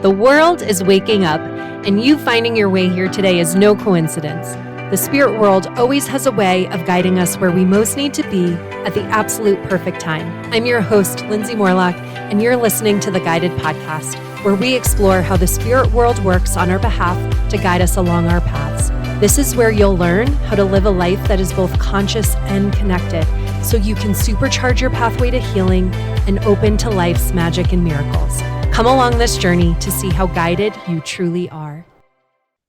The world is waking up, and you finding your way here today is no coincidence. The spirit world always has a way of guiding us where we most need to be at the absolute perfect time. I'm your host, Lindsay Morlock, and you're listening to the Guided Podcast, where we explore how the spirit world works on our behalf to guide us along our paths. This is where you'll learn how to live a life that is both conscious and connected, so you can supercharge your pathway to healing and open to life's magic and miracles. Come along this journey to see how guided you truly are.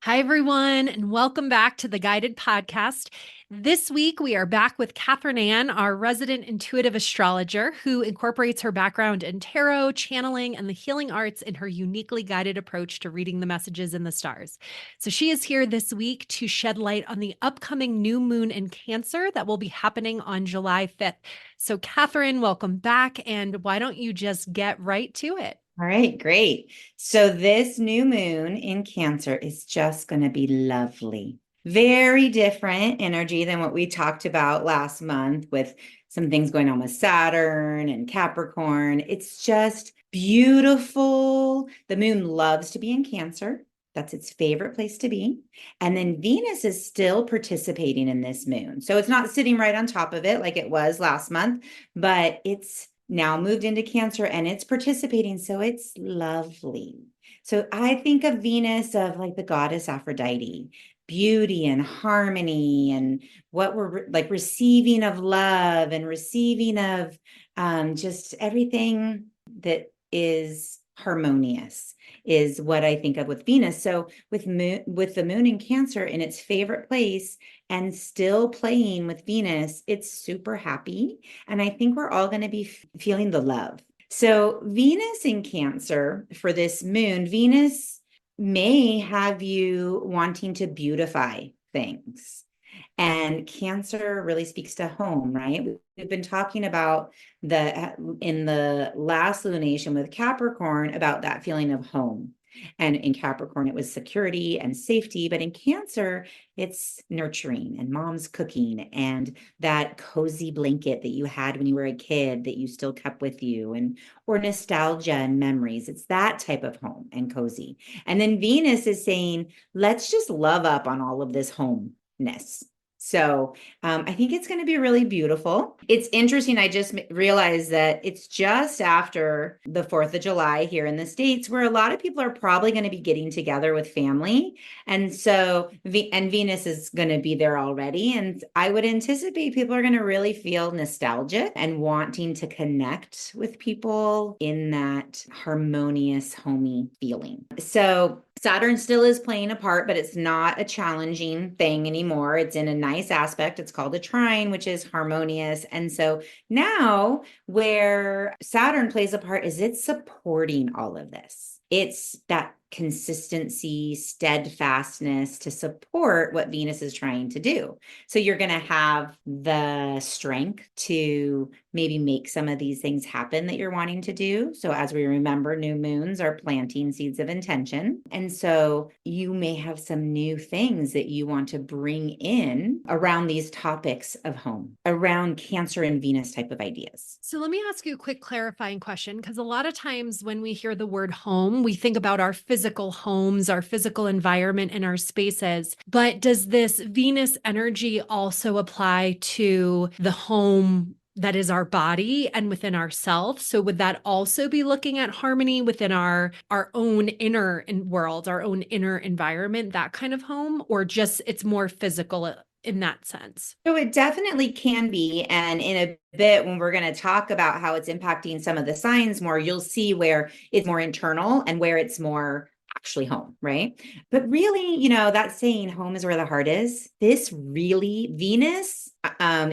Hi, everyone, and welcome back to the Guided Podcast. This week, we are back with Catherine Ann, our resident intuitive astrologer, who incorporates her background in tarot, channeling, and the healing arts in her uniquely guided approach to reading the messages in the stars. So she is here this week to shed light on the upcoming new moon in Cancer that will be happening on July 5th. So Catherine, welcome back, and why don't you just get right to it? All right, great. So this new moon in Cancer is just going to be lovely. Very different energy than what we talked about last month with some things going on with Saturn and Capricorn. It's just beautiful. The moon loves to be in Cancer. That's its favorite place to be. And then Venus is still participating in this moon. So it's not sitting right on top of it like it was last month, but it's now moved into Cancer and it's participating. So it's lovely. So I think of Venus of like the goddess Aphrodite, beauty and harmony, and what we're like receiving of love and receiving of just everything that is harmonious is what I think of with Venus. So with the moon in Cancer in its favorite place and still playing with Venus, it's super happy. And I think we're all going to be feeling the love. So Venus in Cancer for this moon, Venus may have you wanting to beautify things. And Cancer really speaks to home, right? We've been talking about in the last lunation with Capricorn about that feeling of home. And in Capricorn, it was security and safety. But in Cancer, it's nurturing and mom's cooking and that cozy blanket that you had when you were a kid that you still kept with you, and or nostalgia and memories. It's that type of home and cozy. And then Venus is saying, let's just love up on all of this homeness. So I think it's going to be really beautiful. It's interesting. I just realized that it's just after the 4th of July here in the States, where a lot of people are probably going to be getting together with family. And so, and Venus is going to be there already. And I would anticipate people are going to really feel nostalgic and wanting to connect with people in that harmonious, homey feeling. So Saturn still is playing a part, but it's not a challenging thing anymore. It's in a nice aspect. It's called a trine, which is harmonious. And so now where Saturn plays a part is it's supporting all of this. It's that consistency, steadfastness to support what Venus is trying to do. So you're going to have the strength to maybe make some of these things happen that you're wanting to do. So as we remember, new moons are planting seeds of intention. And so you may have some new things that you want to bring in around these topics of home, around Cancer and Venus type of ideas. So let me ask you a quick clarifying question, because a lot of times when we hear the word home, we think about our physical homes, our physical environment, and our spaces. But does this Venus energy also apply to the home that is our body and within ourselves? So would that also be looking at harmony within our own inner world, our own inner environment, that kind of home, or just it's more physical in that sense? So it definitely can be. And in a bit, when we're going to talk about how it's impacting some of the signs more, you'll see where it's more internal and where it's more actually home, right? But really, that saying home is where the heart is. This really, Venus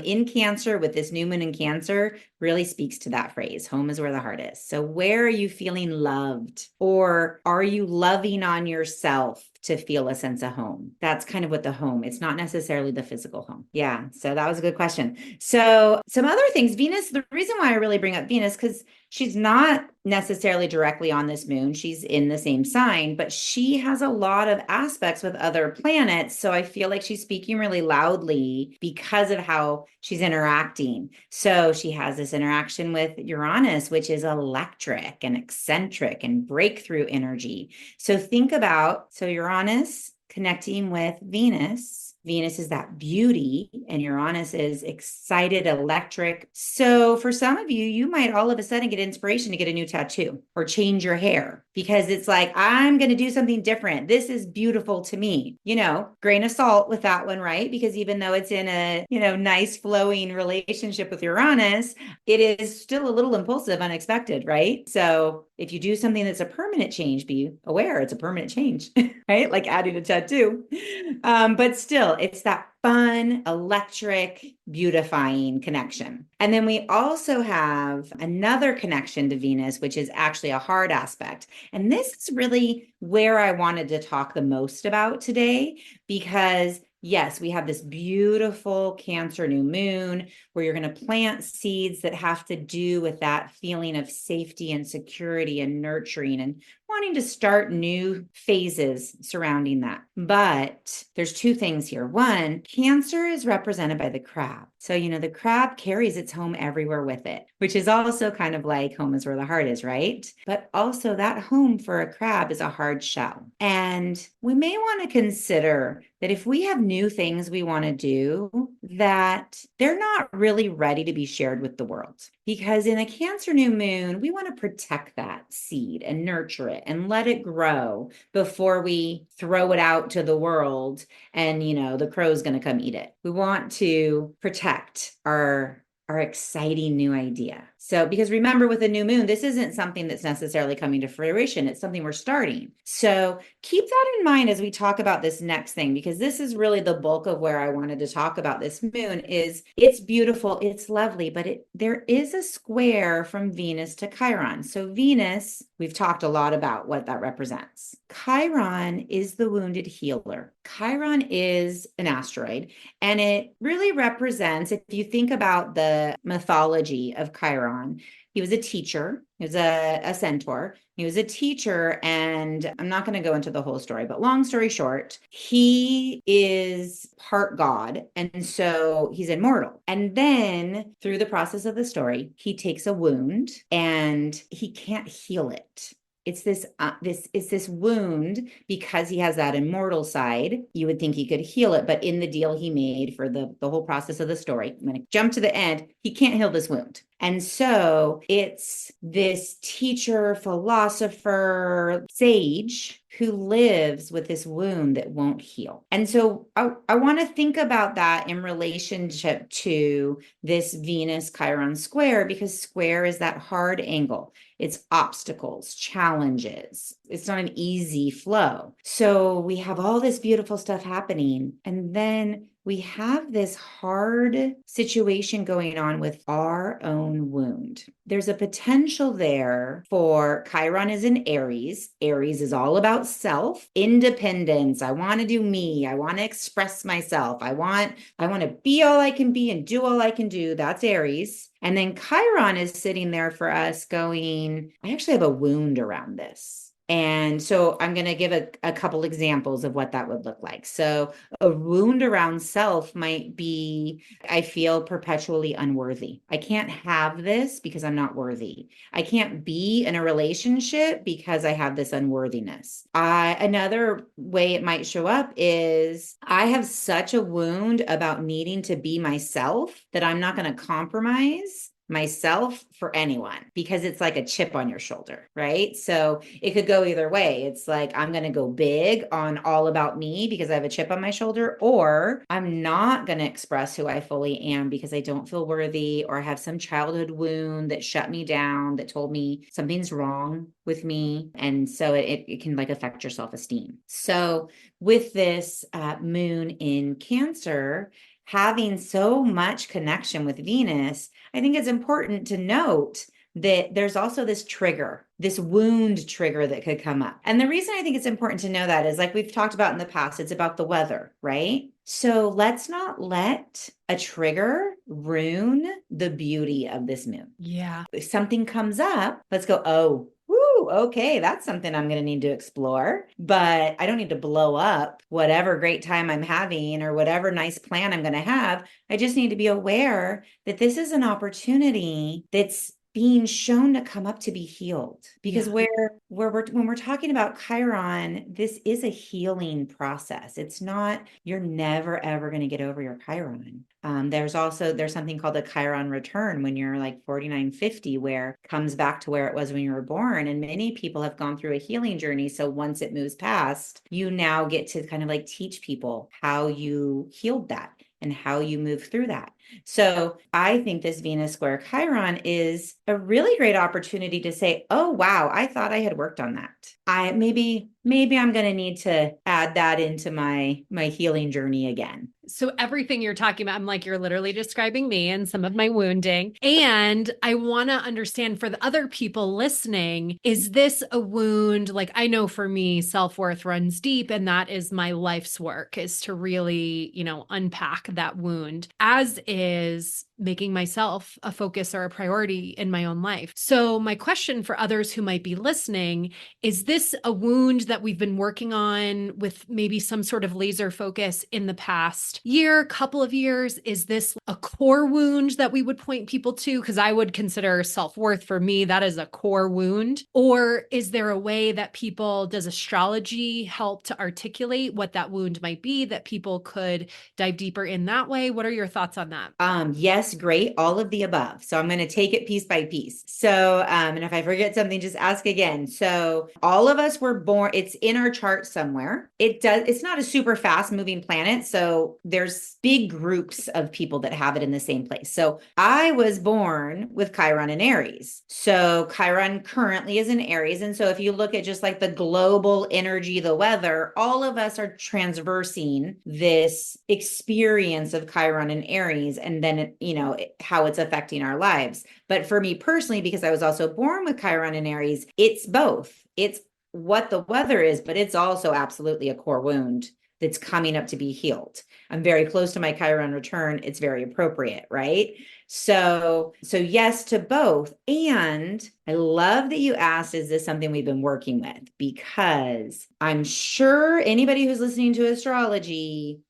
in Cancer with this new moon in Cancer really speaks to that phrase. Home is where the heart is. So where are you feeling loved? Or are you loving on yourself to feel a sense of home? That's kind of what the home, it's not necessarily the physical home. Yeah. So that was a good question. So some other things, Venus, the reason why I really bring up Venus, because she's not necessarily directly on this moon. She's in the same sign, but she has a lot of aspects with other planets. So I feel like she's speaking really loudly because of how she's interacting. So she has this this interaction with Uranus, which is electric and eccentric and breakthrough energy. So think about, Uranus connecting with Venus. Venus is that beauty and Uranus is excited, electric. So for some of you, you might all of a sudden get inspiration to get a new tattoo or change your hair because it's like, I'm going to do something different. This is beautiful to me. Grain of salt with that one, right? Because even though it's in a, nice flowing relationship with Uranus, it is still a little impulsive, unexpected, right? So if you do something that's a permanent change, be aware it's a permanent change, right? Like adding a tattoo. But still, it's that fun, electric, beautifying connection. And then we also have another connection to Venus, which is actually a hard aspect. And this is really where I wanted to talk the most about today, because yes, we have this beautiful Cancer new moon where you're going to plant seeds that have to do with that feeling of safety and security and nurturing and wanting to start new phases surrounding that. But there's two things here. One, Cancer is represented by the crab. So, the crab carries its home everywhere with it, which is also kind of like home is where the heart is, right? But also that home for a crab is a hard shell. And we may want to consider that if we have new things we want to do, that they're not really ready to be shared with the world. Because in a Cancer new moon, we want to protect that seed and nurture it and let it grow before we throw it out to the world and, the crow's going to come eat it. We want to protect our exciting new idea. So, because remember with a new moon, this isn't something that's necessarily coming to fruition. It's something we're starting. So keep that in mind as we talk about this next thing, because this is really the bulk of where I wanted to talk about this moon is it's beautiful. It's lovely, but there is a square from Venus to Chiron. So Venus, we've talked a lot about what that represents. Chiron is the wounded healer. Chiron is an asteroid, and it really represents, if you think about the mythology of Chiron, he was a teacher. He was a centaur. He was a teacher, and I'm not going to go into the whole story, but long story short, he is part god, and so he's immortal. And then through the process of the story, he takes a wound and he can't heal it. It's this wound because he has that immortal side. You would think he could heal it, but in the deal he made for the whole process of the story, I'm going to jump to the end, he can't heal this wound. And so it's this teacher, philosopher, sage who lives with this wound that won't heal. And so I want to think about that in relationship to this Venus Chiron square, because square is that hard angle. It's obstacles, challenges. It's not an easy flow. So we have all this beautiful stuff happening, and then we have this hard situation going on with our own wound. There's a potential there for Chiron is in Aries. Aries is all about self, independence. I want to do me. I want to express myself. I want to be all I can be and do all I can do. That's Aries. And then Chiron is sitting there for us going, I actually have a wound around this. And so I'm going to give a couple examples of what that would look like. So a wound around self might be, I feel perpetually unworthy. I can't have this because I'm not worthy. I can't be in a relationship because I have this unworthiness. Another way it might show up is I have such a wound about needing to be myself that I'm not going to compromise myself for anyone, because it's like a chip on your shoulder, right? So it could go either way. It's like, I'm going to go big on all about me because I have a chip on my shoulder, or I'm not going to express who I fully am because I don't feel worthy, or I have some childhood wound that shut me down, that told me something's wrong with me. And so it can like affect your self-esteem. So with this moon in Cancer, having so much connection with Venus, I think it's important to note that there's also this trigger, this wound trigger that could come up. And the reason I think it's important to know that is, like we've talked about in the past, it's about the weather, right? So let's not let a trigger ruin the beauty of this moon. Yeah. If something comes up, let's go, okay, that's something I'm going to need to explore. But I don't need to blow up whatever great time I'm having or whatever nice plan I'm going to have. I just need to be aware that this is an opportunity that's being shown to come up to be healed. Because when we're talking about Chiron, this is a healing process. It's not, you're never ever going to get over your Chiron. There's something called a Chiron return when you're like 49, 50, where it comes back to where it was when you were born. And many people have gone through a healing journey. So once it moves past, you now get to kind of like teach people how you healed that and how you move through that. So I think this Venus square Chiron is a really great opportunity to say, oh, wow, I thought I had worked on that. Maybe I'm going to need to add that into my healing journey again. So everything you're talking about, I'm like, you're literally describing me and some of my wounding. And I want to understand for the other people listening, is this a wound? Like, I know for me, self-worth runs deep, and that is my life's work, is to really, unpack that wound, as is making myself a focus or a priority in my own life. So my question for others who might be listening, is this a wound that we've been working on with maybe some sort of laser focus in the past year, couple of years? Is this a core wound that we would point people to? Because I would consider self-worth, for me, that is a core wound. Or is there a way that does astrology help to articulate what that wound might be, that people could dive deeper in that way? What are your thoughts on that? Yes, great. All of the above. So I'm going to take it piece by piece. So, and if I forget something, just ask again. So all of us were born, it's in our chart somewhere. It's not a super fast moving planet. So there's big groups of people that have it in the same place. So I was born with Chiron in Aries. So Chiron currently is in Aries. And so if you look at just like the global energy, the weather, all of us are transversing this experience of Chiron in Aries, and then, how it's affecting our lives. But for me personally, because I was also born with Chiron in Aries, it's both. It's what the weather is, but it's also absolutely a core wound that's coming up to be healed. I'm very close to my Chiron return. It's very appropriate, right? So yes to both. And I love that you asked, is this something we've been working with? Because I'm sure anybody who's listening to astrology,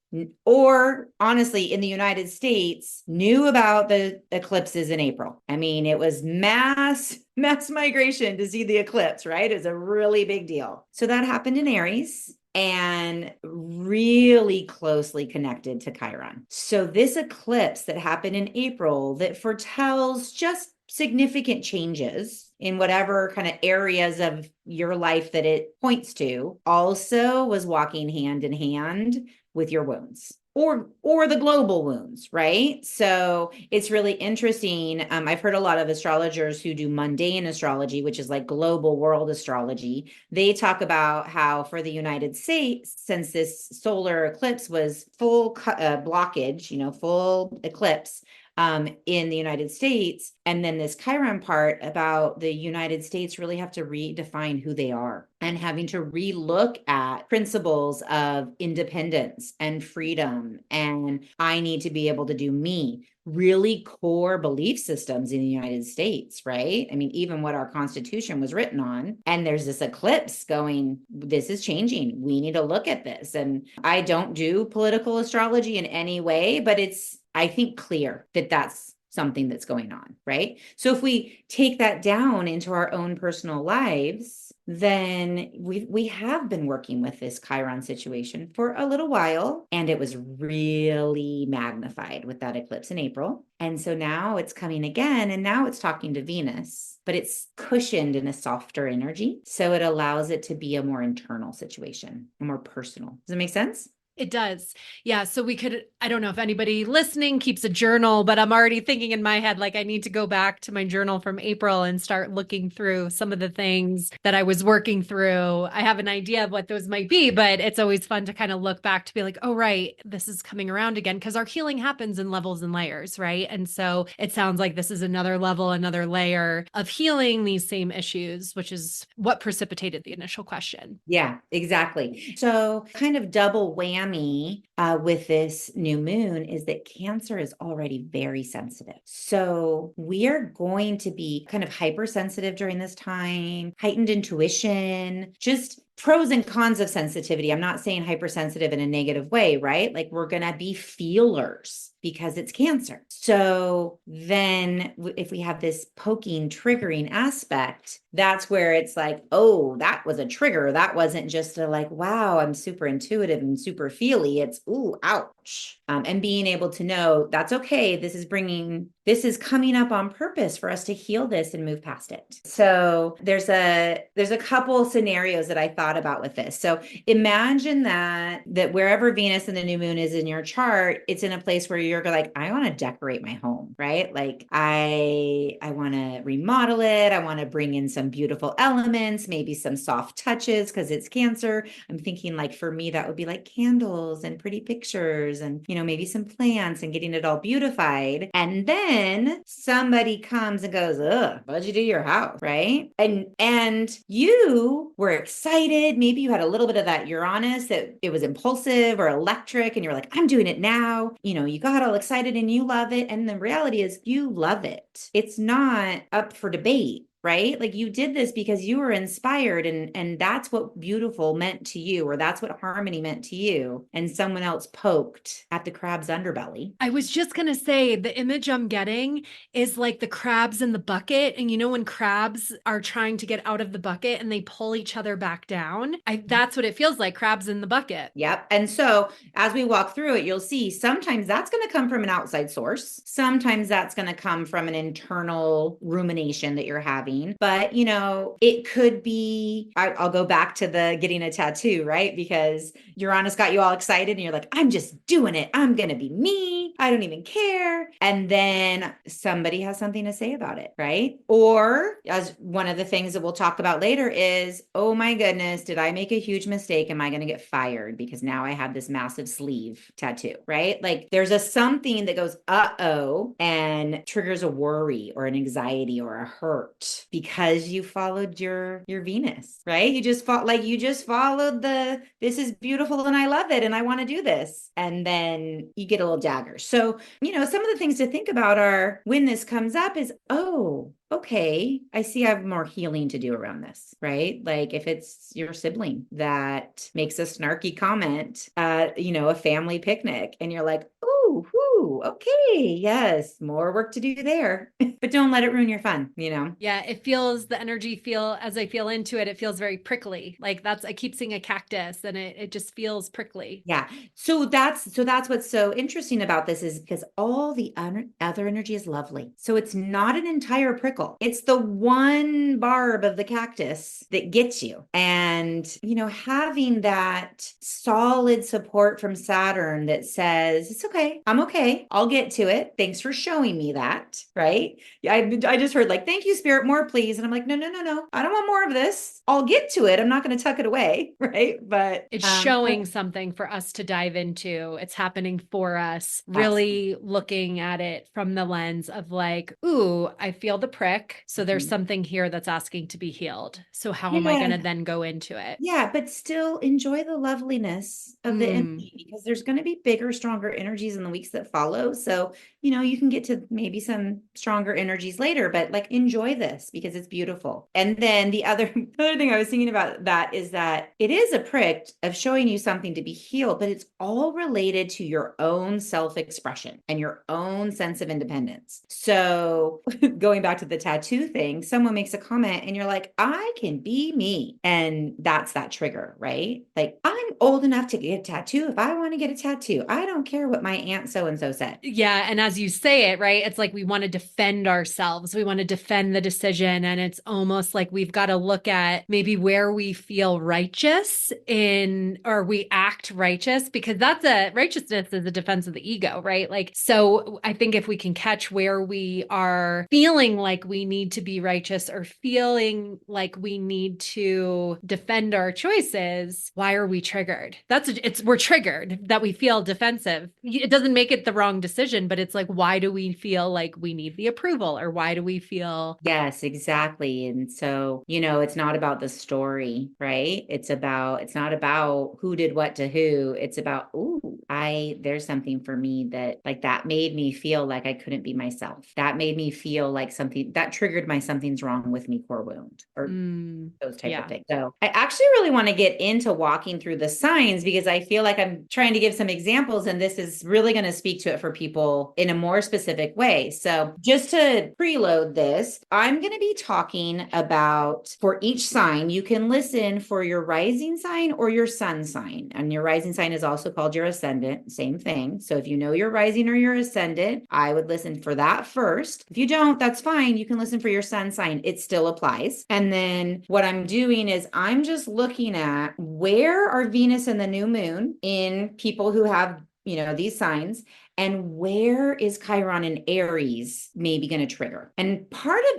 or honestly in the United States, knew about the eclipses in April. I mean, it was mass migration to see the eclipse, right? It's a really big deal. So that happened in Aries and really closely connected to Chiron. So this eclipse that happened in April that foretells just significant changes in whatever kind of areas of your life that it points to, also was walking hand in hand with your wounds or the global wounds, right? So it's really interesting. I've heard a lot of astrologers who do mundane astrology, which is like global world astrology. They talk about how for the United States, since this solar eclipse was full blockage, full eclipse, in the United States. And then this Chiron part about the United States really have to redefine who they are and having to relook at principles of independence and freedom. And I need to be able to do me. Really core belief systems in the United States, right? I mean, even what our Constitution was written on. And there's this eclipse going, this is changing. We need to look at this. And I don't do political astrology in any way, but it's, I think, clear that that's something that's going on, right? So if we take that down into our own personal lives, then we have been working with this Chiron situation for a little while, and it was really magnified with that eclipse in April. And so now it's coming again, and now it's talking to Venus, but it's cushioned in a softer energy. So it allows it to be a more internal situation, a more personal. Does it make sense? It does. Yeah. So I don't know if anybody listening keeps a journal, but I'm already thinking in my head, like I need to go back to my journal from April and start looking through some of the things that I was working through. I have an idea of what those might be, but it's always fun to kind of look back to be like, oh, right, this is coming around again, because our healing happens in levels and layers, right? And so it sounds like this is another level, another layer of healing these same issues, which is what precipitated the initial question. Yeah, exactly. So kind of double whammy whammy with this new moon is that Cancer is already very sensitive. So we are going to be kind of hypersensitive during this time, heightened intuition, just pros and cons of sensitivity. I'm not saying hypersensitive in a negative way, right? Like we're going to be feelers because it's Cancer. So then if we have this poking, triggering aspect, that's where it's like, oh, that was a trigger. That wasn't just a like, wow, I'm super intuitive and super feely. It's, ooh, ouch. And being able to know that's okay. This is coming up on purpose for us to heal this and move past it. So there's a couple scenarios that I thought about with this. So imagine that wherever Venus and the new moon is in your chart, it's in a place where you're like, I want to decorate my home, right? Like I want to remodel it. I want to bring in some beautiful elements, maybe some soft touches because it's Cancer. I'm thinking like for me, that would be like candles and pretty pictures and, maybe some plants and getting it all beautified. And then somebody comes and goes, ugh, what'd you do to your house? Right. And you were excited. Maybe you had a little bit of that Uranus that it was impulsive or electric and you're like, I'm doing it now. You got all excited and you love it. And the reality is you love it. It's not up for debate. Right? Like you did this because you were inspired and that's what beautiful meant to you, or that's what harmony meant to you. And someone else poked at the crab's underbelly. I was just going to say the image I'm getting is like the crabs in the bucket. And when crabs are trying to get out of the bucket and they pull each other back down, that's what it feels like, crabs in the bucket. Yep. And so as we walk through it, you'll see sometimes that's going to come from an outside source. Sometimes that's going to come from an internal rumination that you're having. But, it could be, I'll go back to the getting a tattoo, right? Because Uranus got you all excited and you're like, I'm just doing it. I'm going to be me. I don't even care. And then somebody has something to say about it, right? Or as one of the things that we'll talk about later is, oh my goodness, did I make a huge mistake? Am I going to get fired because now I have this massive sleeve tattoo, right? Like there's a something that goes, uh-oh, and triggers a worry or an anxiety or a hurt because you followed your Venus, right? You just followed this is beautiful and I love it and I want to do this. And then you get a little dagger. So, some of the things to think about are when this comes up is, oh, okay, I see I have more healing to do around this, right? Like if it's your sibling that makes a snarky comment at, a family picnic and you're like, ooh, okay, yes, more work to do there, but don't let it ruin your fun, Yeah, the energy as I feel into it, it feels very prickly. Like I keep seeing a cactus and it just feels prickly. Yeah. So that's what's so interesting about this is because all the other energy is lovely. So it's not an entire prickle. It's the one barb of the cactus that gets you. And, having that solid support from Saturn that says, it's okay. I'm okay. I'll get to it. Thanks for showing me that. Right. I just heard like, thank you, Spirit, more, please. And I'm like, no. I don't want more of this. I'll get to it. I'm not going to tuck it away. Right. But it's showing something for us to dive into. It's happening for us, really looking at it from the lens of like, ooh, I feel the prick. So there's something here that's asking to be healed. So how am I going to then go into it? Yeah, but still enjoy the loveliness of the energy because there's going to be bigger, stronger energies in the weeks that follow. So, you can get to maybe some stronger energies later, but like enjoy this because it's beautiful. And then the other thing I was thinking about that is that it is a prick of showing you something to be healed, but it's all related to your own self-expression and your own sense of independence. So going back to the tattoo thing, someone makes a comment and you're like, I can be me. And that's that trigger, right? Like I'm old enough to get a tattoo if I want to get a tattoo. I don't care what my aunt so-and-so said. Yeah. And as you say it, right, it's like we want to defend ourselves. We want to defend the decision. And it's almost like we've got to look at maybe where we feel righteous or we act righteous, because righteousness is a defense of the ego, right? Like, so I think if we can catch where we are feeling like we need to be righteous or feeling like we need to defend our choices, why are we triggered? We're triggered that we feel defensive. It doesn't make it the wrong decision, but it's like, why do we feel like we need the approval, or why do we feel? Yes, exactly. And so, it's not about the story, right? It's not about who did what to who. It's about, there's something for me that like that made me feel like I couldn't be myself. That made me feel like something that triggered my something's wrong with me core wound or those type of things. So I actually really want to get into walking through the signs because I feel like I'm trying to give some examples and this is really going to speak to it for people in a more specific way. So just to preload this, I'm going to be talking about for each sign, you can listen for your rising sign or your sun sign. And your rising sign is also called your ascendant, same thing. So if you know your rising or your ascendant, I would listen for that first. If you don't, that's fine. You can listen for your sun sign. It still applies. And then what I'm doing is I'm just looking at where are Venus and the new moon in people who have these signs, and where is Chiron in Aries maybe going to trigger? And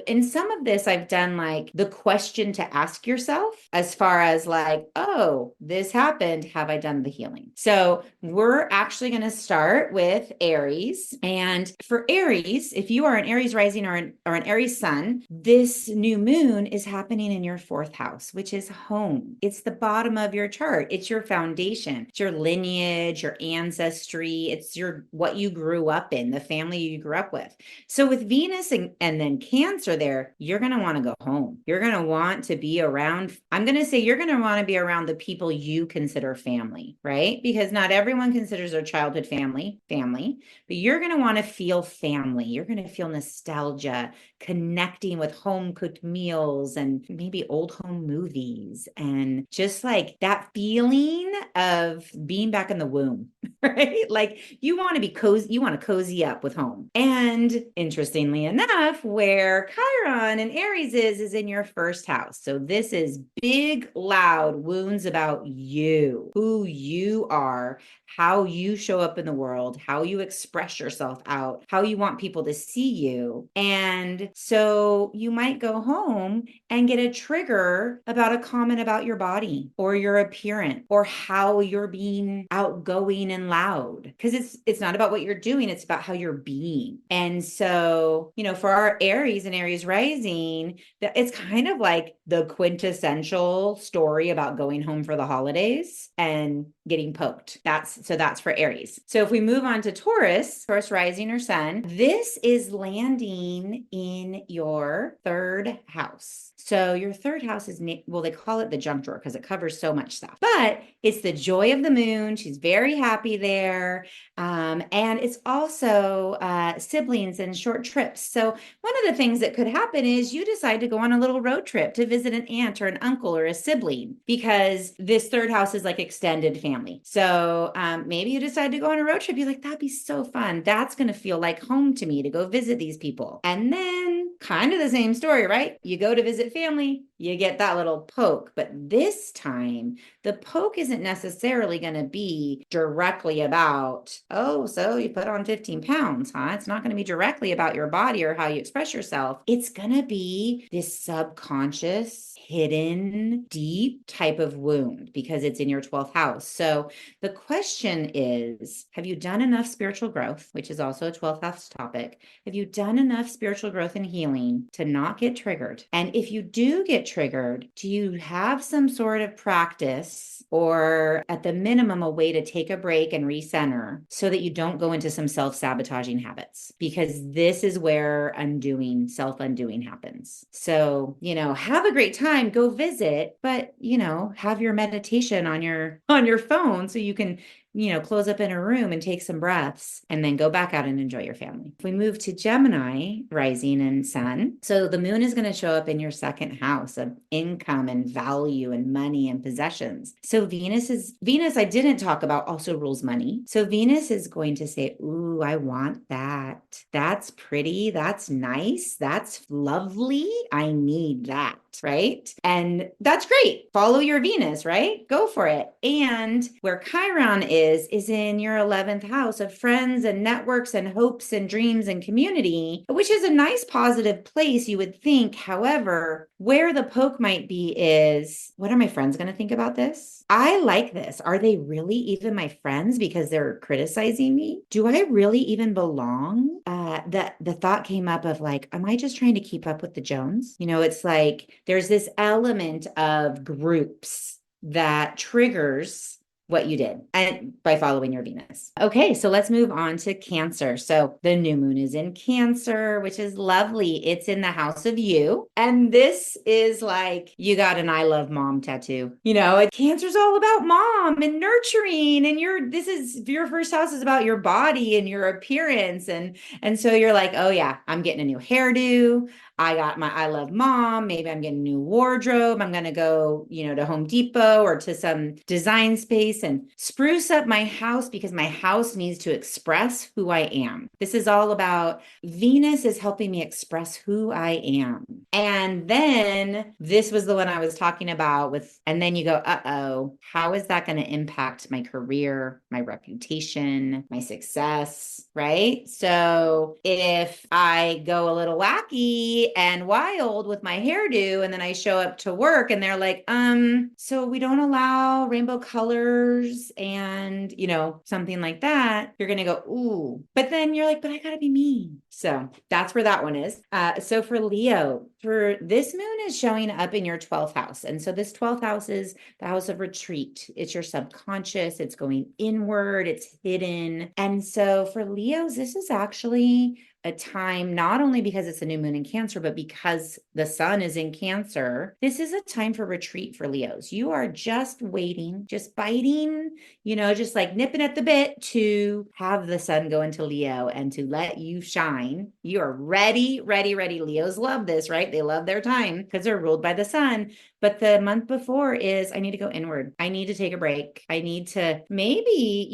in some of this, I've done like the question to ask yourself as far as like, oh, this happened. Have I done the healing? So we're actually going to start with Aries. And for Aries, if you are an Aries rising or an Aries sun, this new moon is happening in your fourth house, which is home. It's the bottom of your chart. It's your foundation. It's your lineage, your ancestry. It's what you grew up in, the family you grew up with. So with Venus and then Cancer there, you're going to want to go home. You're going to want to be around, I'm going to say you're going to want to be around the people you consider family, right? Because not everyone considers their childhood family, but you're going to want to feel family. You're going to feel nostalgia, connecting with home cooked meals and maybe old home movies and just like that feeling of being back in the womb, right? Like you want to be cozy, you want to cozy up with home. And interestingly enough, where Chiron and Aries is in your first house. So this is big, loud wounds about you, who you are, how you show up in the world, how you express yourself out, how you want people to see you. And so you might go home and get a trigger about a comment about your body or your appearance or how you're being outgoing and loud. Because it's not about what you're doing, it's about how you're being. And so, for our Aries and Aries rising, it's kind of like the quintessential story about going home for the holidays and getting poked. That's for Aries. So if we move on to Taurus rising or sun, this is landing in your third house. So your third house is, they call it the junk drawer because it covers so much stuff, but it's the joy of the moon. She's very happy there. And it's also siblings and short trips. So one of the things that could happen is you decide to go on a little road trip to visit an aunt or an uncle or a sibling because this third house is like extended family. So maybe you decide to go on a road trip. You're like, that'd be so fun. That's going to feel like home to me to go visit these people. And then kind of the same story, right? You go to visit family, you get that little poke. But this time, the poke isn't necessarily going to be directly about, oh, so you put on 15 pounds, huh? It's not going to be directly about your body or how you express yourself. It's going to be this subconscious, hidden, deep type of wound because it's in your 12th house. So the question is, have you done enough spiritual growth, which is also a 12th house topic? Have you done enough spiritual growth and healing to not get triggered? And if you do get triggered, do you have some sort of practice or at the minimum a way to take a break and recenter so that you don't go into some self-sabotaging habits? Because this is where self-undoing happens. So, have a great time, go visit, but, have your meditation on your phone so you can close up in a room and take some breaths and then go back out and enjoy your family. If we move to Gemini, rising and sun, so the moon is going to show up in your second house of income and value and money and possessions. So Venus, I didn't talk about, also rules money. So Venus is going to say, ooh, I want that. That's pretty. That's nice. That's lovely. I need that. right? And that's great. Follow your Venus, right? Go for it. And where Chiron is in your 11th house of friends and networks and hopes and dreams and community, which is a nice positive place, you would think. However, where the poke might be is, what are my friends going to think about this? I like this. Are they really even my friends because they're criticizing me? Do I really even belong? The thought came up of like, am I just trying to keep up with the Jones? It's like there's this element of groups that triggers what you did and by following your Venus. Okay, so let's move on to Cancer. So the new moon is in Cancer, which is lovely. It's in the house of you. And this is like you got an I love mom tattoo. Cancer's all about mom and nurturing, and your first house is about your body and your appearance. And so you're like, oh yeah, I'm getting a new hairdo. I got my I love mom. Maybe I'm getting a new wardrobe. I'm going to go, to Home Depot or to some design space and spruce up my house because my house needs to express who I am. This is all about Venus is helping me express who I am. And then this was the one I was talking about and then you go, uh-oh, how is that going to impact my career, my reputation, my success, right? So if I go a little wacky and wild with my hairdo, and then I show up to work and they're like, so we don't allow rainbow colors and, something like that, you're going to go, ooh, but then you're like, but I gotta be me. So that's where that one is. So for Leo, for this moon is showing up in your 12th house. And so this 12th house is the house of retreat. It's your subconscious. It's going inward. It's hidden. And so for Leos, this is actually a time, not only because it's a new moon in Cancer, but because the sun is in Cancer, this is a time for retreat for Leos. You are just waiting, just biting, just like nipping at the bit to have the sun go into Leo and to let you shine. You are ready, ready, ready. Leos love this, right? They love their time because they're ruled by the sun. But the month before is I need to go inward. I need to take a break. I need to maybe,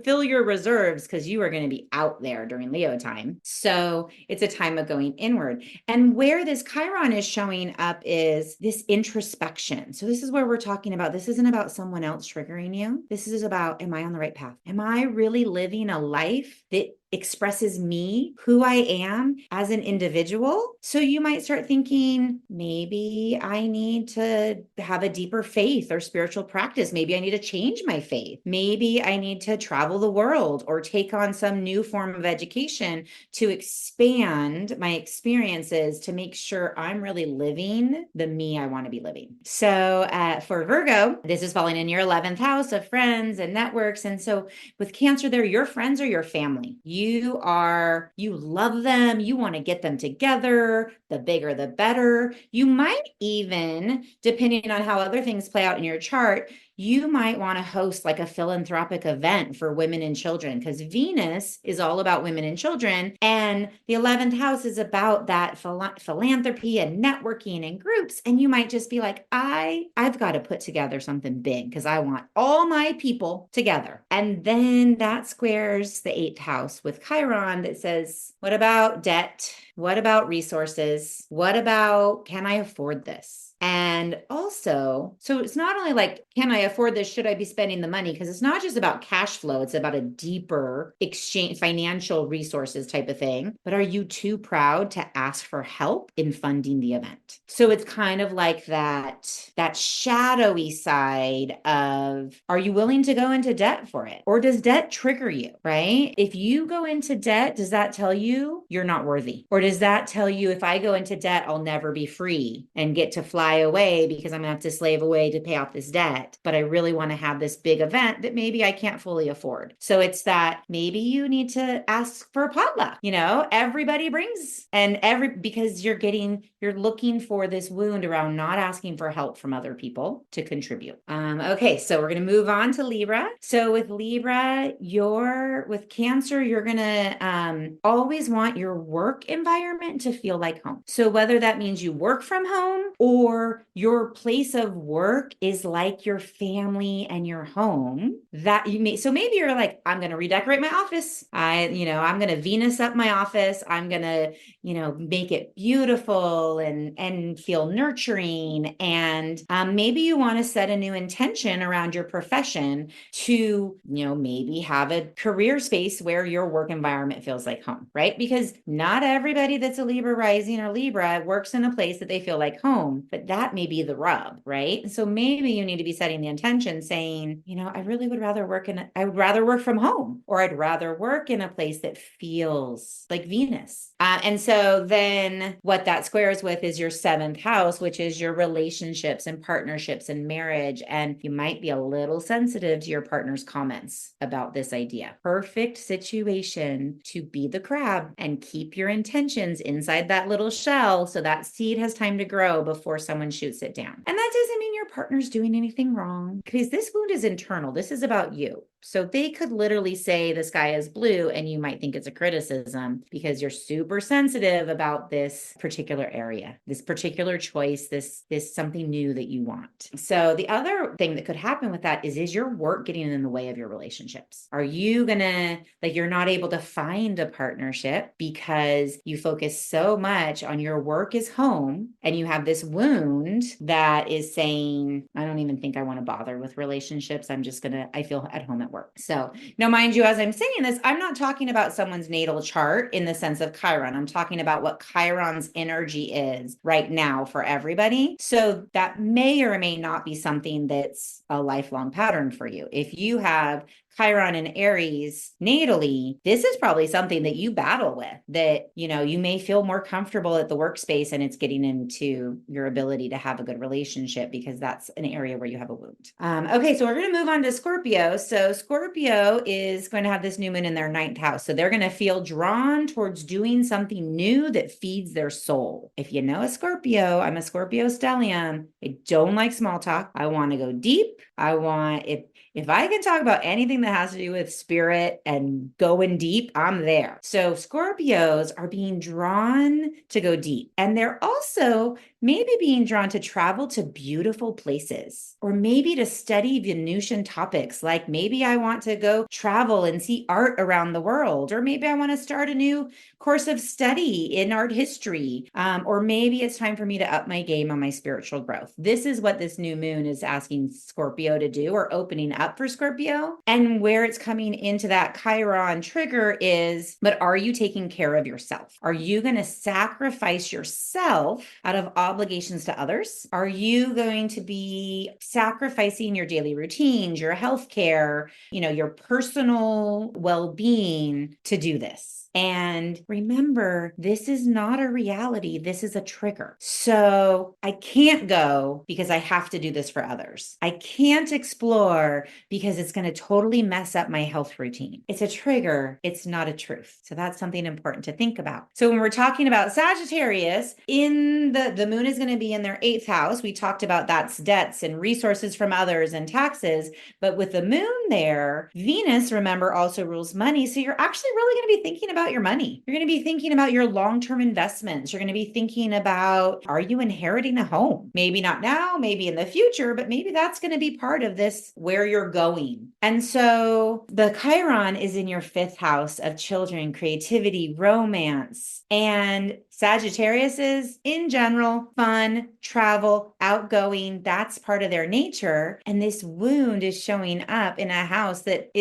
fill your reserves because you are going to be out there during Leo time. So it's a time of going inward. And where this Chiron is showing up is this introspection. So this is where we're talking about, this isn't about someone else triggering you. This is about, am I on the right path? Am I really living a life that expresses me, who I am as an individual? So you might start thinking, maybe I need to have a deeper faith or spiritual practice. Maybe I need to change my faith. Maybe I need to travel the world or take on some new form of education to expand my experiences to make sure I'm really living the me I want to be living. So for Virgo, this is falling in your 11th house of friends and networks. And so with Cancer there, your friends are your family. You love them. You want to get them together. The bigger, the better. You might even, depending on how other things play out in your chart, you might want to host like a philanthropic event for women and children because Venus is all about women and children. And the 11th house is about that philanthropy and networking and groups. And you might just be like, I've got to put together something big because I want all my people together. And then that squares the 8th house with Chiron that says, what about debt? What about resources? What about, can I afford this? And also, so it's not only like, can I afford this? Should I be spending the money? Because it's not just about cash flow. It's about a deeper exchange, financial resources type of thing. But are you too proud to ask for help in funding the event? So it's kind of like that shadowy side of, are you willing to go into debt for it? Or does debt trigger you, right? If you go into debt, does that tell you you're not worthy? Or does that tell you if I go into debt, I'll never be free and get to fly away because I'm going to have to slave away to pay off this debt, but I really want to have this big event that maybe I can't fully afford. So it's that maybe you need to ask for a potluck, everybody brings because you're looking for this wound around not asking for help from other people to contribute. Okay. So we're going to move on to Libra. So with Libra, with Cancer, you're going to always want your work environment to feel like home. So whether that means you work from home or your place of work is like your family and your home, that you may, so maybe you're like, I'm going to redecorate my office. I'm going to Venus up my office. I'm going to, make it beautiful and feel nurturing. And maybe you want to set a new intention around your profession to, maybe have a career space where your work environment feels like home, right? Because not everybody that's a Libra rising or Libra works in a place that they feel like home, but that may be the rub, right? So maybe you need to be setting the intention saying, I really would rather I would rather work from home, or I'd rather work in a place that feels like Venus. And so then what that squares with is your 7th house, which is your relationships and partnerships and marriage. And you might be a little sensitive to your partner's comments about this idea. Perfect situation to be the crab and keep your intentions inside that little shell so that seed has time to grow before someone shoots it down. And that doesn't mean your partner's doing anything wrong, because this wound is internal. This is about you. So they could literally say the sky is blue and you might think it's a criticism because you're super sensitive about this particular area, this particular choice, this something new that you want. So the other thing that could happen with that is your work getting in the way of your relationships? Are you gonna, you're not able to find a partnership because you focus so much on your work is home, and you have this wound that is saying, I don't even think I want to bother with relationships. I feel at home at work. So now, mind you, as I'm saying this, I'm not talking about someone's natal chart in the sense of Chiron. I'm talking about what Chiron's energy is right now for everybody. So that may or may not be something that's a lifelong pattern for you. If you have Chiron and Aries natally, this is probably something that you battle with, that, you may feel more comfortable at the workspace and it's getting into your ability to have a good relationship because that's an area where you have a wound. Okay, so we're going to move on to Scorpio. So Scorpio is going to have this new moon in their 9th house. So they're going to feel drawn towards doing something new that feeds their soul. If you know a Scorpio, I'm a Scorpio stellium. I don't like small talk. I want to go deep. If I can talk about anything that has to do with spirit and going deep, I'm there. So Scorpios are being drawn to go deep. And they're also maybe being drawn to travel to beautiful places, or maybe to study Venusian topics. Like maybe I want to go travel and see art around the world, or maybe I want to start a new course of study in art history. Or maybe it's time for me to up my game on my spiritual growth. This is what this new moon is asking Scorpio to do, or opening up for Scorpio. And where it's coming into that Chiron trigger is, but are you taking care of yourself? Are you going to sacrifice yourself out of obligations to others? Are you going to be sacrificing your daily routines, your healthcare, your personal well-being to do this? And remember, this is not a reality. This is a trigger. So I can't go because I have to do this for others. I can't explore because it's going to totally mess up my health routine. It's a trigger. It's not a truth. So that's something important to think about. So when we're talking about Sagittarius, in the moon is going to be in their 8th house. We talked about that's debts and resources from others and taxes. But with the moon there, Venus, remember, also rules money. So you're actually really going to be thinking about your money. You're going to be thinking about your long-term investments. You're going to be thinking about, are you inheriting a home? Maybe not now, maybe in the future, but maybe that's going to be part of this, where you're going. And so the Chiron is in your 5th house of children, creativity, romance, and Sagittarius is, in general, fun, travel, outgoing. That's part of their nature. And this wound is showing up in a house that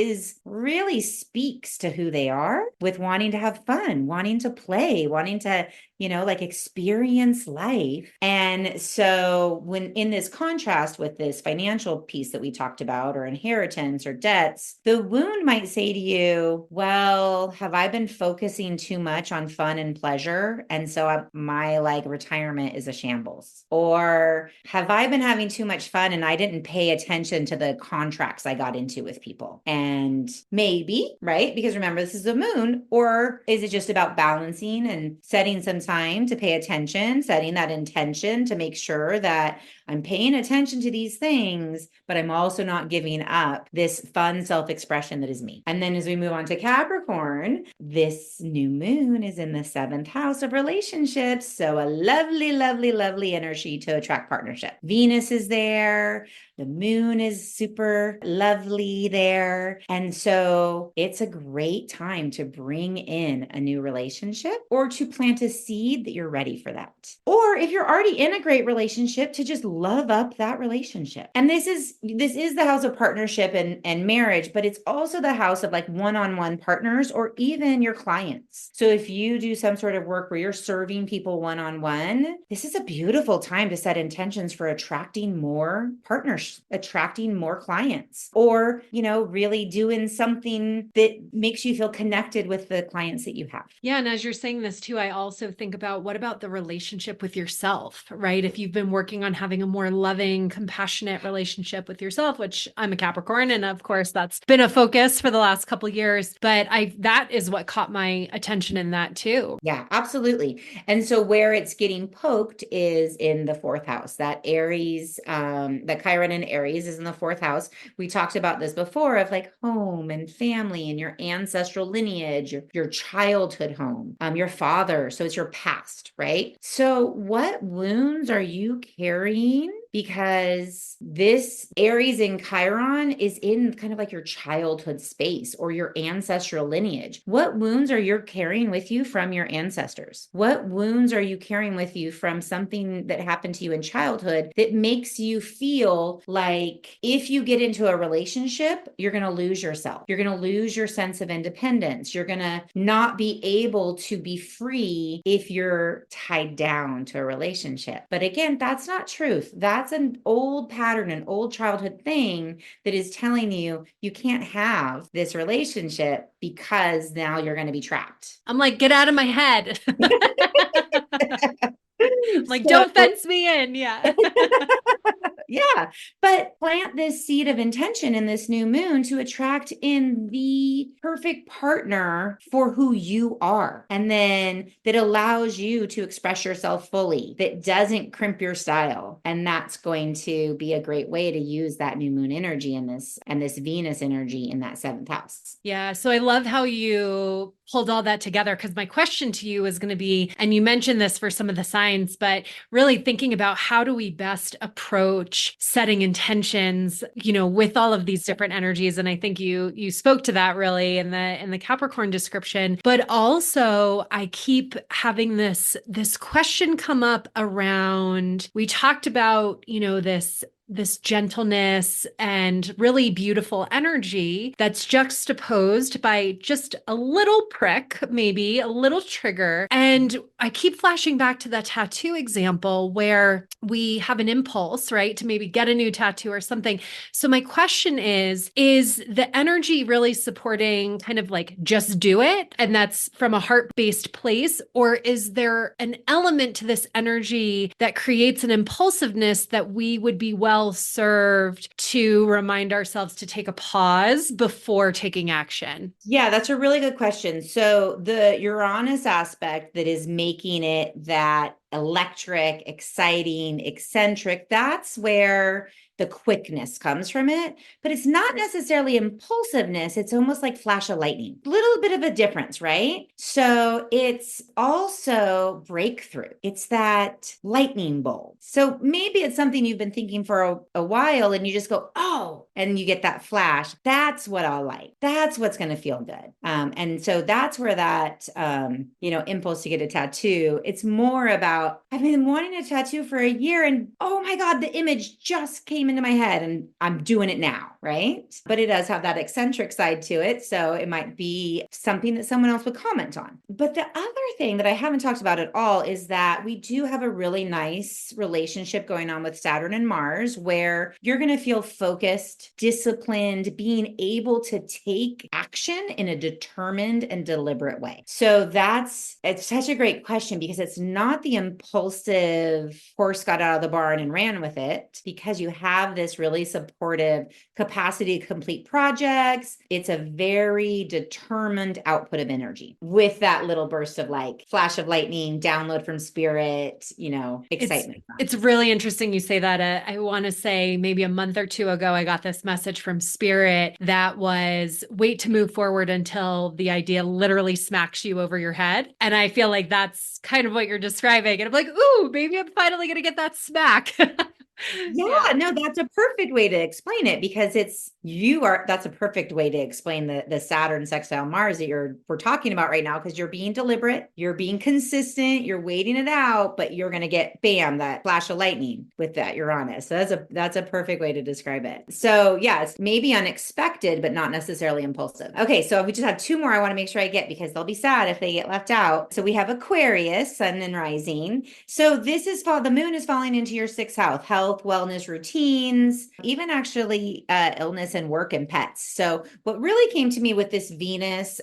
really speaks to who they are, with wanting to have fun, wanting to play, wanting to, experience life. And so when in this contrast with this financial piece that we talked about, or inheritance or debts, the wound might say to you, well, have I been focusing too much on fun and pleasure? And so my retirement is a shambles. Or have I been having too much fun and I didn't pay attention to the contracts I got into with people? And maybe, right? Because remember, this is the moon. Or is it just about balancing and setting some time to pay attention, setting that intention to make sure that I'm paying attention to these things, but I'm also not giving up this fun self-expression that is me. And then as we move on to Capricorn, this new moon is in the 7th house of relationships. relationships. So a lovely, lovely, lovely energy to attract partnership. Venus is there. The moon is super lovely there. And so it's a great time to bring in a new relationship or to plant a seed that you're ready for that. Or if you're already in a great relationship, to just love up that relationship. And this is the house of partnership and marriage, but it's also the house of like one-on-one partners or even your clients. So if you do some sort of work where you're serving people one-on-one, this is a beautiful time to set intentions for attracting more partners, attracting more clients, or, really doing something that makes you feel connected with the clients that you have. Yeah. And as you're saying this too, I also think about what about the relationship with yourself, right? If you've been working on having a more loving, compassionate relationship with yourself, which I'm a Capricorn, and of course that's been a focus for the last couple of years, but that is what caught my attention in that too. Yeah, absolutely. And so where it's getting poked is in the fourth house. That Aries, that Chiron in Aries is in the fourth house. We talked about this before of like home and family and your ancestral lineage, your childhood home, your father. So it's your past, right? So what wounds are you carrying? Because this Aries in Chiron is in kind of like your childhood space or your ancestral lineage. What wounds are you carrying with you from your ancestors? What wounds are you carrying with you from something that happened to you in childhood that makes you feel like if you get into a relationship, you're going to lose yourself. You're going to lose your sense of independence. You're going to not be able to be free if you're tied down to a relationship. But again, that's not truth. That's an old pattern, an old childhood thing that is telling you you can't have this relationship because now you're going to be trapped. I'm like, get out of my head. Like, don't fence me in. Yeah. Yeah. But plant this seed of intention in this new moon to attract in the perfect partner for who you are. And then that allows you to express yourself fully, that doesn't crimp your style. And that's going to be a great way to use that new moon energy in this and this Venus energy in that seventh house. Yeah. So I love how you pulled all that together, because my question to you is going to be, and you mentioned this for some of the signs, but really thinking about how do we best approach setting intentions, with all of these different energies. And I think you spoke to that really in the Capricorn description, but also I keep having this question come up around, we talked about, this gentleness and really beautiful energy that's juxtaposed by just a little prick, maybe a little trigger. And I keep flashing back to that tattoo example where we have an impulse, right, to maybe get a new tattoo or something. So my question is the energy really supporting kind of like just do it? And that's from a heart-based place? Or is there an element to this energy that creates an impulsiveness that we would be well served to remind ourselves to take a pause before taking action? Yeah, that's a really good question. So the Uranus aspect that is making it that electric, exciting, eccentric, that's where the quickness comes from it, but it's not necessarily impulsiveness. It's almost like flash of lightning, a little bit of a difference, right? So it's also breakthrough. It's that lightning bolt. So maybe it's something you've been thinking for a while and you just go, oh, and you get that flash. That's what I'll like. That's what's going to feel good. And so that's where that, impulse to get a tattoo, it's more about, I've been wanting a tattoo for a year and oh my God, the image just came into my head and I'm doing it now, right? But it does have that eccentric side to it. So it might be something that someone else would comment on. But the other thing that I haven't talked about at all is that we do have a really nice relationship going on with Saturn and Mars where you're going to feel focused, disciplined, being able to take action in a determined and deliberate way. So it's such a great question because it's not the impulsive horse got out of the barn and ran with it, because you have this really supportive capacity to complete projects. It's a very determined output of energy with that little burst of like flash of lightning, download from spirit, excitement. It's really interesting you say that. I want to say maybe a month or two ago, I got this message from spirit that was wait to move forward until the idea literally smacks you over your head. And I feel like that's kind of what you're describing. And I'm like, ooh, maybe I'm finally going to get that smack. Yeah, no, that's a perfect way to explain it because that's a perfect way to explain the Saturn sextile Mars that we're talking about right now because you're being deliberate, you're being consistent, you're waiting it out, but you're going to get bam, that flash of lightning with that Uranus. So that's a perfect way to describe it. So yeah, it's maybe unexpected, but not necessarily impulsive. Okay, so we just have two more I want to make sure I get because they'll be sad if they get left out. So we have Aquarius, Sun and Rising. So the moon is falling into your sixth house, health, wellness, routines, even actually illness and work and pets. So what really came to me with this Venus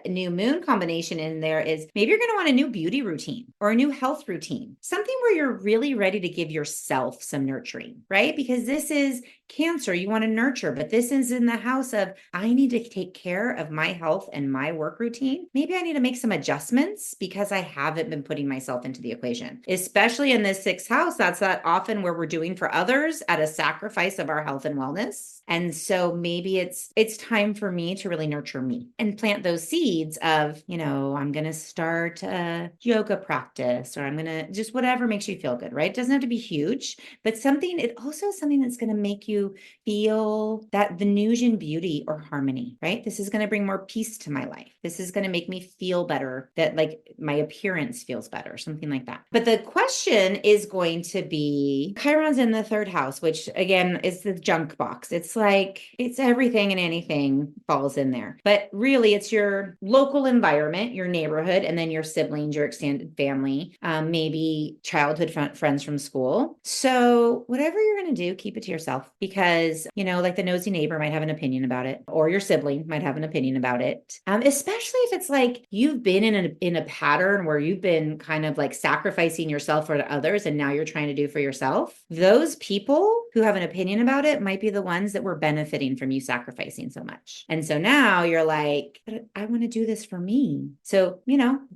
new moon combination in there is maybe you're going to want a new beauty routine or a new health routine, something where you're really ready to give yourself some nurturing, right? Because this is Cancer, you want to nurture, but this is in the house of I need to take care of my health and my work routine. Maybe I need to make some adjustments because I haven't been putting myself into the equation, especially in this sixth house. That's that often where we're doing for others at a sacrifice of our health and wellness. And so maybe it's time for me to really nurture me and plant those seeds of, I'm going to start a yoga practice or I'm going to just whatever makes you feel good, right? It doesn't have to be huge, but it also is something that's going to make you feel that Venusian beauty or harmony, right? This is going to bring more peace to my life. This is going to make me feel better, that like my appearance feels better, something like that. But the question is going to be Chiron's in the third house, which again is the junk box. It's like, it's everything and anything falls in there. But really it's your local environment, your neighborhood, and then your siblings, your extended family, maybe childhood friends from school. So whatever you're going to do, keep it to yourself because, like the nosy neighbor might have an opinion about it or your sibling might have an opinion about it. Especially if it's like you've been in a pattern where you've been kind of like sacrificing yourself for others and now you're trying to do for yourself. Those people who have an opinion about it might be the ones that were benefiting from you sacrificing so much. And so now you're like, I want to do this for me. So,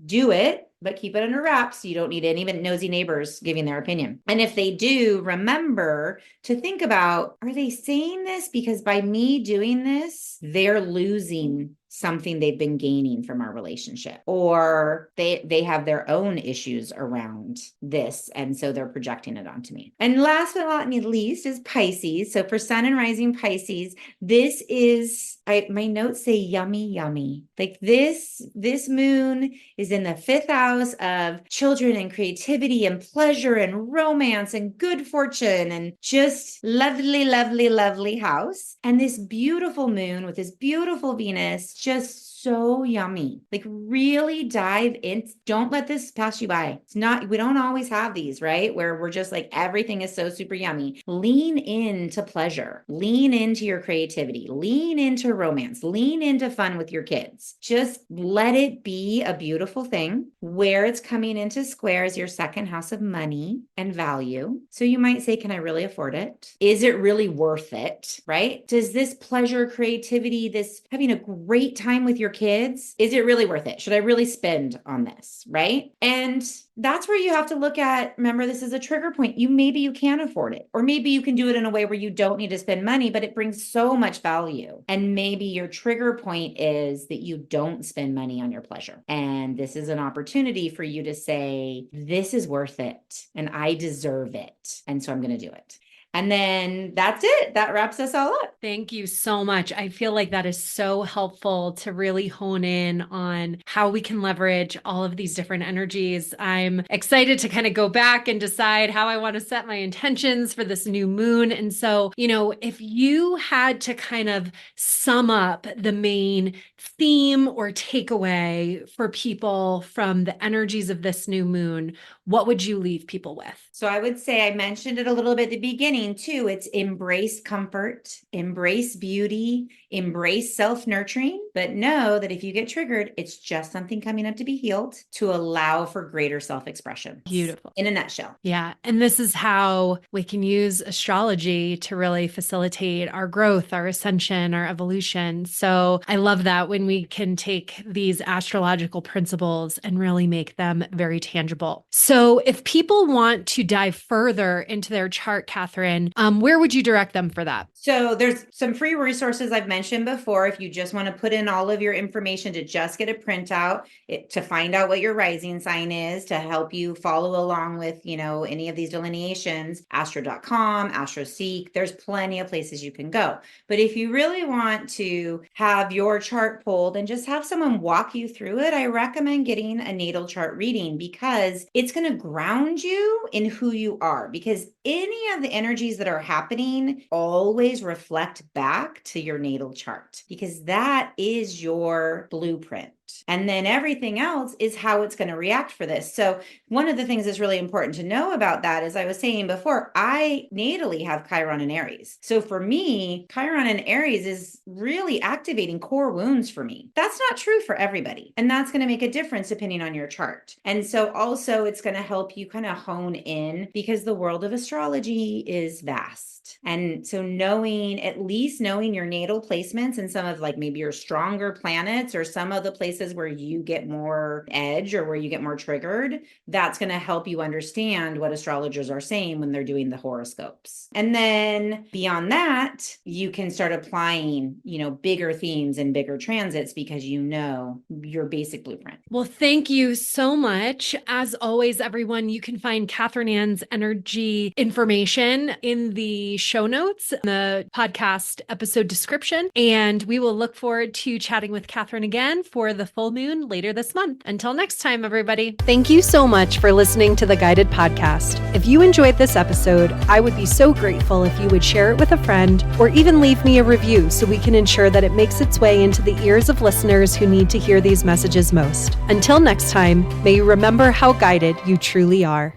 do it, but keep it under wraps. So you don't need any nosy neighbors giving their opinion. And if they do, remember to think about, are they saying this because by me doing this, they're losing something they've been gaining from our relationship, or they have their own issues around this. And so they're projecting it onto me. And last but not least is Pisces. So for Sun and Rising Pisces, this is, my notes say yummy, yummy. Like this moon is in the fifth house of children and creativity and pleasure and romance and good fortune and just lovely, lovely, lovely house. And this beautiful moon with this beautiful Venus, just so yummy. Like really dive in. Don't let this pass you by. We don't always have these, right? Where we're just like, everything is so super yummy. Lean into pleasure, lean into your creativity, lean into romance, lean into fun with your kids. Just let it be a beautiful thing. Where it's coming into square is your second house of money and value. So you might say, can I really afford it? Is it really worth it? Right? Does this pleasure, creativity, this having a great time with your kids, is it really worth it? Should I really spend on this? Right? And that's where you have to look at, remember, this is a trigger point. Maybe you can afford it, or maybe you can do it in a way where you don't need to spend money, but it brings so much value. And maybe your trigger point is that you don't spend money on your pleasure. And this is an opportunity for you to say, this is worth it and I deserve it. And so I'm going to do it. And then that's it. That wraps us all up. Thank you so much. I feel like that is so helpful to really hone in on how we can leverage all of these different energies. I'm excited to kind of go back and decide how I want to set my intentions for this new moon. And so, if you had to kind of sum up the main theme or takeaway for people from the energies of this new moon, what would you leave people with? So I would say, I mentioned it a little bit at the beginning too. It's embrace comfort, embrace beauty, embrace self-nurturing, but know that if you get triggered, it's just something coming up to be healed to allow for greater self-expression. Beautiful. In a nutshell. Yeah. And this is how we can use astrology to really facilitate our growth, our ascension, our evolution. So I love that when we can take these astrological principles and really make them very tangible. So if people want to dive further into their chart, Catherine, information, where would you direct them for that? So there's some free resources I've mentioned before. If you just want to put in all of your information to just get a printout, to find out what your rising sign is, to help you follow along with, any of these delineations, astro.com, AstroSeek, there's plenty of places you can go. But if you really want to have your chart pulled and just have someone walk you through it, I recommend getting a natal chart reading, because it's going to ground you in who you are, because any of the energies that are happening always reflect back to your natal chart, because that is your blueprint. And then everything else is how it's going to react for this. So one of the things that's really important to know about that, as I was saying before, I natally have Chiron in Aries. So for me, Chiron in Aries is really activating core wounds for me. That's not true for everybody. And that's going to make a difference depending on your chart. And so also it's going to help you kind of hone in, because the world of astrology is vast. And so at least knowing your natal placements and some of maybe your stronger planets, or some of the places where you get more edge or where you get more triggered, that's going to help you understand what astrologers are saying when they're doing the horoscopes. And then beyond that, you can start applying, bigger themes and bigger transits, because your basic blueprint. Well, thank you so much. As always, everyone, you can find Catherine Ann's energy information in the show notes, in the podcast episode description. And we will look forward to chatting with Catherine again for the full moon later this month. Until next time, everybody. Thank you so much for listening to the Guided Podcast. If you enjoyed this episode, I would be so grateful if you would share it with a friend, or even leave me a review so we can ensure that it makes its way into the ears of listeners who need to hear these messages most. Until next time, may you remember how guided you truly are.